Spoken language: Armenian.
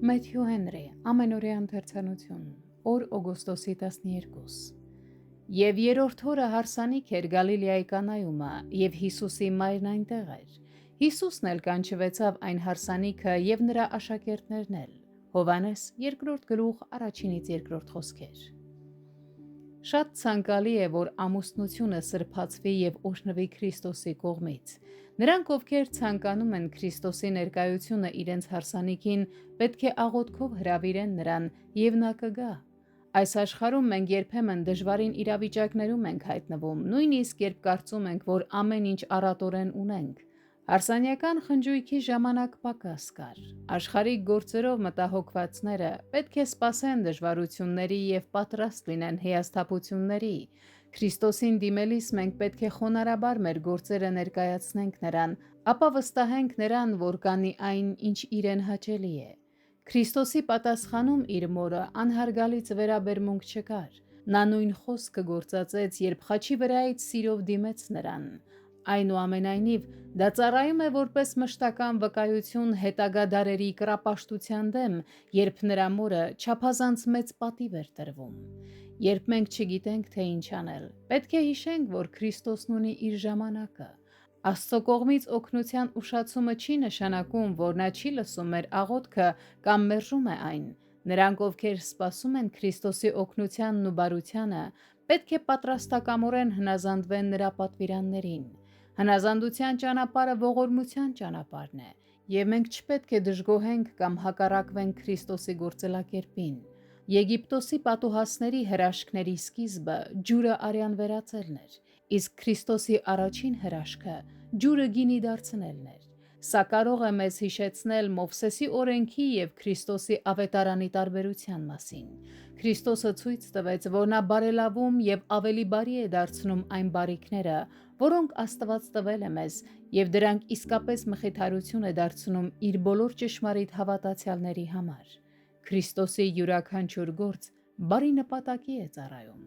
Մեթյու Հենրի, ամենօրյա ընթերցանություն, օր օգոստոսի 12։ Եվ երրորդ օրը հարսանիք էր Գալիլեայի Կանայումը, և Հիսուսի մայրն այնտեղ էր։ Հիսուսն էլ կանչվեցավ այն հարսանիքը և նրա աշակերտներն էլ։ Հովհաննես 2 1-ից 2 խոսքեր։ Շատ ցանկալի է, որ ամուսնությունը սրբացվի և օրհնվի Քրիստոսի կողմից։ Նրանք, ովքեր ցանկանում են Քրիստոսի ներկայությունը իրենց հարսանիքին, պետք է աղոթքով հրավիրեն նրան, և նա կգա։ Այս աշխարհում մենք երբեմն դժվարին իրավիճակներում ենք հայտնվում, նույնիսկ երբ կարծում ենք, որ ամեն ինչ առատորեն ունենք։ Հարսանյական խնջույքի ժամանակ պակաս կար։ Աշխարհիկ գործերով մտահոգվածները պետք է սպասեն դժվարությունների և պատրաստ լինեն հիասթափությունների։ Քրիստոսին դիմելիս մենք պետք է խոնարհաբար մեր գործերը ներկայացնենք նրան, ապա վստահենք նրան, որ կանի այն, ինչ իրեն հաճելի է։ Քրիստոսի պատասխանում իր մորը անհարգալից վերաբերմունք չկար։ Նա նույն խոսքը գործածեց, երբ խաչի վրայից սիրով դիմեց նրան։ Այնուամենայնիվ, դա ծառայում է որպես մշտական վկայություն հետագա դարերի կռապաշտության դեմ, երբ նրա մորը չափազանց մեծ պատիվ էր տրվում։ Երբ մենք չգիտենք, թե ինչ անել, պետք է հիշենք, որ Քրիստոսն ունի իր ժամանակը։ Աստծո կողմից օգնության ուշացումը չի նշանակում, որ նա չի լսում մեր աղոթքը կամ մերժում է այն։ Նրանք, ովքեր սպասում են Քրիստոսի օգնությանն ու բարությանը, պետք է պատրաստակամորեն հնազանդվեն նրա պատվիրաններին։ Հնազանդության ճանապարհը ողորմության ճանապարհն է, և մենք չպետք է դժգոհենք կամ հակառակվենք Քրիստոսի գործելակերպին։ Եգիպտոսի պատուհասների հրաշքների սկիզբը ջուրը արյան վերածելն էր, իսկ Քրիստոսի առաջին հրաշքը ջուրը գինի դարձնելն էր։ Սա կարող է մեզ հիշեցնել Մովսեսի օրենքի և Քրիստոսի ավետարանի տարբերության մասին։ Քրիստոսը ցույց տվեց, որ նա բարելավում և ավելի բարի է դարձնում այն բարիքները, որոնք Աստված տվել է մեզ, և դրանք իսկապես մխիթարություն է դարձնում իր բոլոր ճշմարիտ հավատացյալների համար։ Քրիստոսի յուրաքանչյուր գործ բարի նպատակի է ծառայում։